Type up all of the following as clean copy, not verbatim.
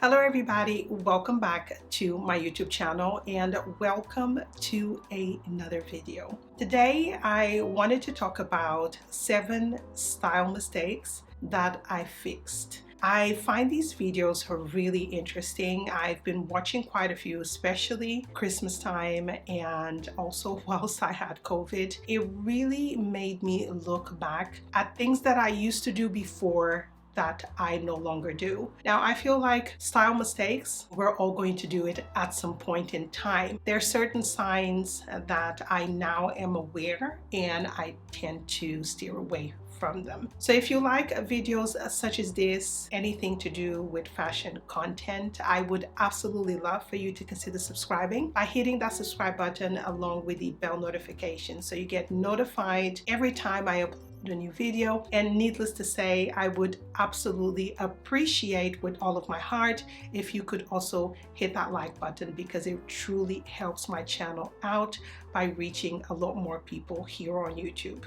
Hello everybody, welcome back to my YouTube channel and welcome to another video. Today I wanted to talk about 7 style mistakes that I fixed. I find these videos are really interesting. I've been watching quite a few, especially Christmas time and also whilst I had COVID. It really made me look back at things that I used to do before that I no longer do. Now, I feel like style mistakes, we're all going to do it at some point in time. There are certain signs that I now am aware and I tend to steer away from them. So if you like videos such as this, anything to do with fashion content, I would absolutely love for you to consider subscribing by hitting that subscribe button along with the bell notification so you get notified every time I upload a new video. And needless to say, I would absolutely appreciate with all of my heart if you could also hit that like button, because it truly helps my channel out by reaching a lot more people here on YouTube.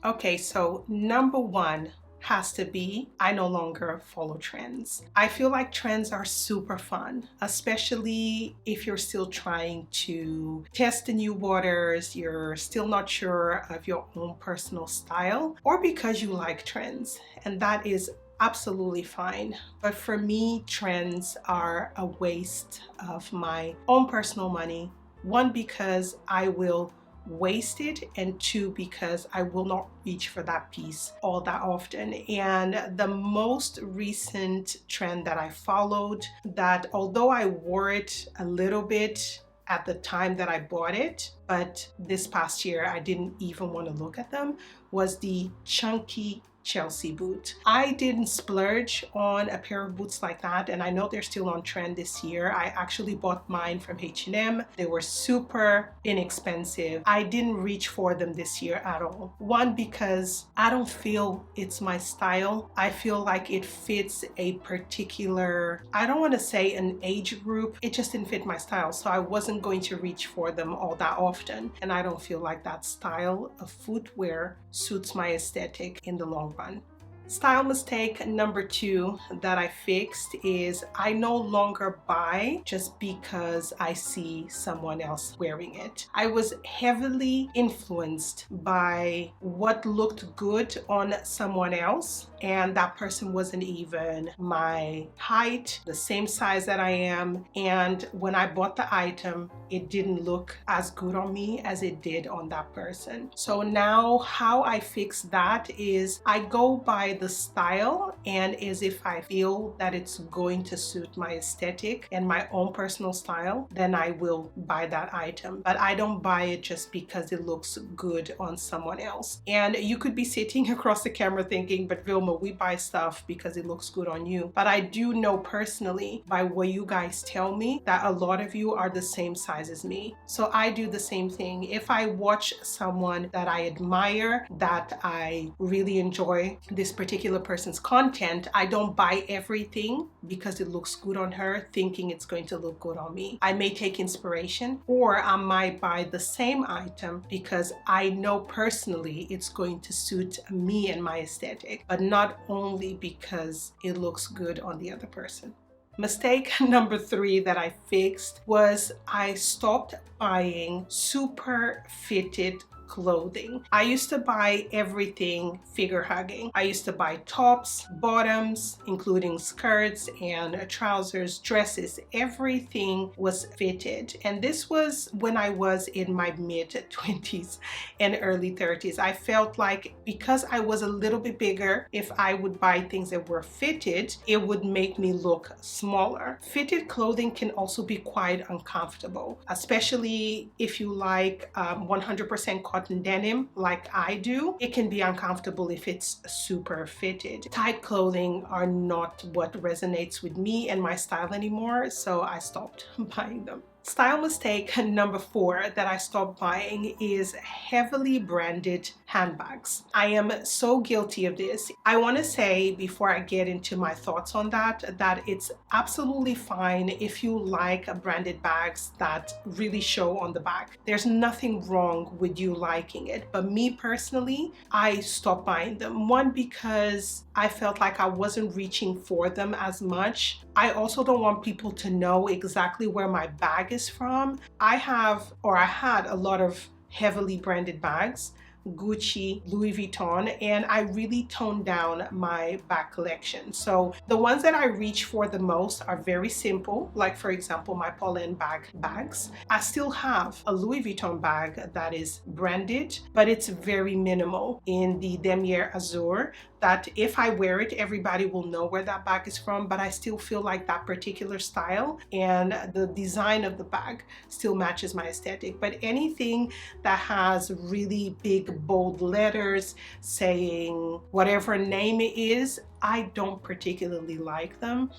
Okay, so number 1 has to be, I no longer follow trends. I feel like trends are super fun, especially if you're still trying to test the new waters, you're still not sure of your own personal style, or because you like trends, and that is absolutely fine. But for me, trends are a waste of my own personal money. 1, because I will waste it, and 2, because I will not reach for that piece all that often. And the most recent trend that I followed, that although I wore it a little bit at the time that I bought it, but this past year I didn't even want to look at them, was the chunky Chelsea boot. I didn't splurge on a pair of boots like that, and I know they're still on trend this year. I actually bought mine from H&M. They were super inexpensive. I didn't reach for them this year at all. 1, because I don't feel it's my style. I feel like it fits a particular, I don't want to say an age group, it just didn't fit my style, so I wasn't going to reach for them all that often, and I don't feel like that style of footwear suits my aesthetic in the long run. Style mistake number 2 that I fixed is I no longer buy just because I see someone else wearing it. I was heavily influenced by what looked good on someone else, and that person wasn't even my height, the same size that I am, and when I bought the item, it didn't look as good on me as it did on that person. So now how I fix that is I go by the style, and as if I feel that it's going to suit my aesthetic and my own personal style, then I will buy that item. But I don't buy it just because it looks good on someone else. And you could be sitting across the camera thinking, but Vilma, we buy stuff because it looks good on you. But I do know personally, by what you guys tell me, that a lot of you are the same size as me. So I do the same thing. If I watch someone that I admire, that I really enjoy this particular person's content, I don't buy everything because it looks good on her thinking it's going to look good on me. I may take inspiration, or I might buy the same item because I know personally it's going to suit me and my aesthetic, but not only because it looks good on the other person. Mistake number 3 that I fixed was I stopped buying super fitted clothing. I used to buy everything figure hugging. I used to buy tops, bottoms, including skirts and trousers, dresses. Everything was fitted. And this was when I was in my mid-20s and early 30s. I felt like because I was a little bit bigger, if I would buy things that were fitted, it would make me look smaller. Fitted clothing can also be quite uncomfortable, especially if you like 100% cotton denim like I do. It can be uncomfortable if it's super fitted. Tight clothing are not what resonates with me and my style anymore, so I stopped buying them. Style mistake number 4 that I stopped buying is heavily branded handbags. I am so guilty of this. I want to say before I get into my thoughts on that it's absolutely fine if you like branded bags that really show on the back. There's nothing wrong with you liking it. But me personally, I stopped buying them. One, because I felt like I wasn't reaching for them as much. I also don't want people to know exactly where my bag is from. I had a lot of heavily branded bags, Gucci, Louis Vuitton, and I really toned down my bag collection. So the ones that I reach for the most are very simple, like for example my Paul and bags. I still have a Louis Vuitton bag that is branded, but it's very minimal in the Demier Azur, that if I wear it, everybody will know where that bag is from, but I still feel like that particular style and the design of the bag still matches my aesthetic. But anything that has really big, bold letters saying whatever name it is, I don't particularly like them.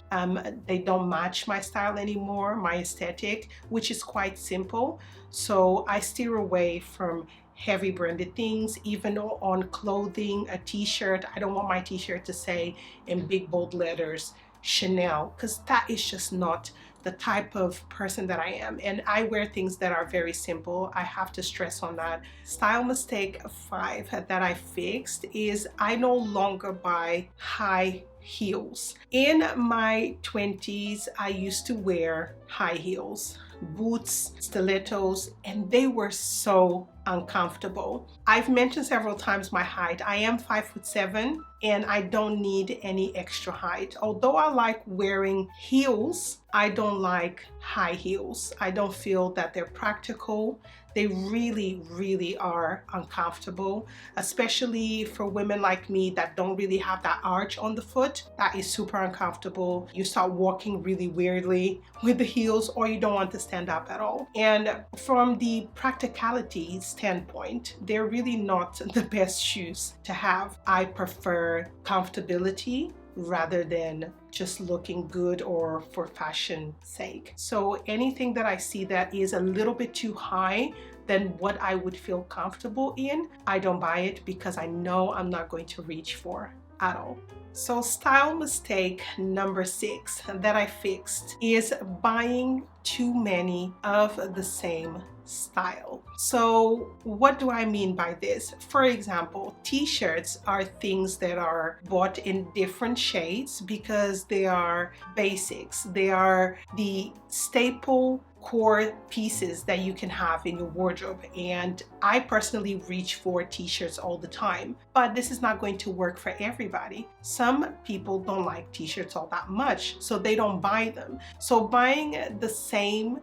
They don't match my style anymore, my aesthetic, which is quite simple. So I steer away from heavy branded things. Even on clothing, a t-shirt, I don't want my t-shirt to say in big bold letters Chanel, because that is just not the type of person that I am, and I wear things that are very simple. I have to stress on that. Style mistake 5 that I fixed is I no longer buy high heels. In my 20s, I used to wear high heels, boots, stilettos, and they were so uncomfortable. I've mentioned several times my height. I am 5'7" and I don't need any extra height. Although I like wearing heels, I don't like high heels. I don't feel that they're practical. They really, really are uncomfortable, especially for women like me that don't really have that arch on the foot. That is super uncomfortable. You start walking really weirdly with the heels, or you don't want to stand up at all. And from the practicality standpoint, they're really not the best shoes to have. I prefer comfortability rather than just looking good or for fashion sake. So anything that I see that is a little bit too high than what I would feel comfortable in, I don't buy it because I know I'm not going to reach for at all. So style mistake number 6 that I fixed is buying too many of the same style. So what do I mean by this? For example, t-shirts are things that are bought in different shades because they are basics. They are the staple core pieces that you can have in your wardrobe, and I personally reach for t-shirts all the time, but this is not going to work for everybody. Some people don't like t-shirts all that much, so they don't buy them. So buying the same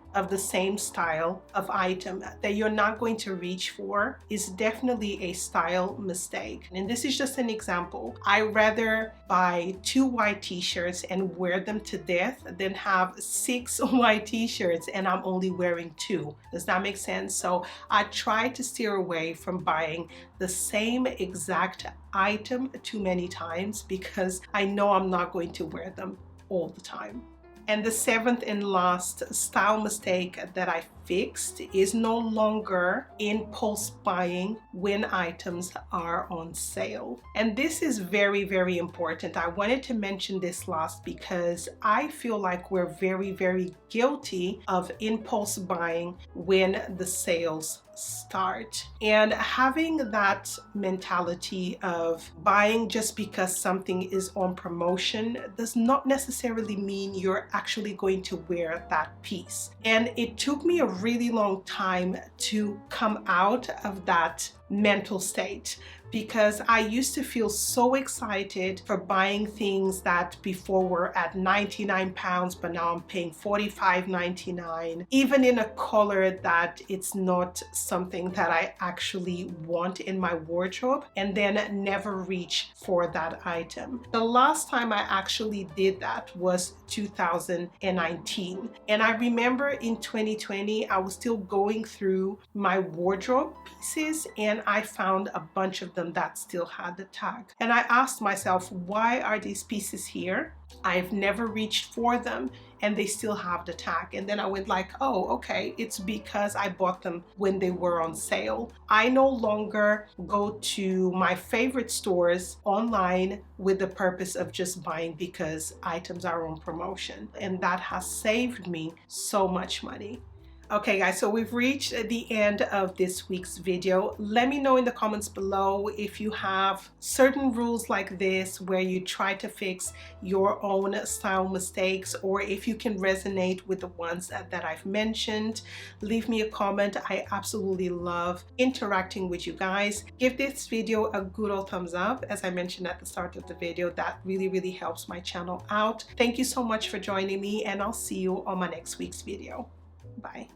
style of item that you're not going to reach for is definitely a style mistake. And this is just an example. I rather buy 2 white t-shirts and wear them to death than have 6 white t-shirts and I'm only wearing 2. Does that make sense? So I try to steer away from buying the same exact item too many times because I know I'm not going to wear them all the time. And the 7th and last style mistake that I fixed is no longer impulse buying when items are on sale. And this is very, very important. I wanted to mention this last because I feel like we're very, very guilty of impulse buying when the sales start. And having that mentality of buying just because something is on promotion does not necessarily mean you're actually going to wear that piece. And it took me a really long time to come out of that mental state because I used to feel so excited for buying things that before were at 99 pounds, but now I'm paying $45.99, even in a color that it's not something that I actually want in my wardrobe, and then never reach for that item. The last time I actually did that was 2019. And I remember in 2020, I was still going through my wardrobe pieces and and I found a bunch of them that still had the tag. And I asked myself, why are these pieces here? I've never reached for them and they still have the tag. And then I went like, oh, okay, it's because I bought them when they were on sale. I no longer go to my favorite stores online with the purpose of just buying because items are on promotion. And that has saved me so much money. Okay guys, so we've reached the end of this week's video. Let me know in the comments below if you have certain rules like this where you try to fix your own style mistakes, or if you can resonate with the ones that I've mentioned. Leave me a comment. I absolutely love interacting with you guys. Give this video a good old thumbs up. As I mentioned at the start of the video, that really helps my channel out. Thank you so much for joining me, and I'll see you on my next week's video. Bye.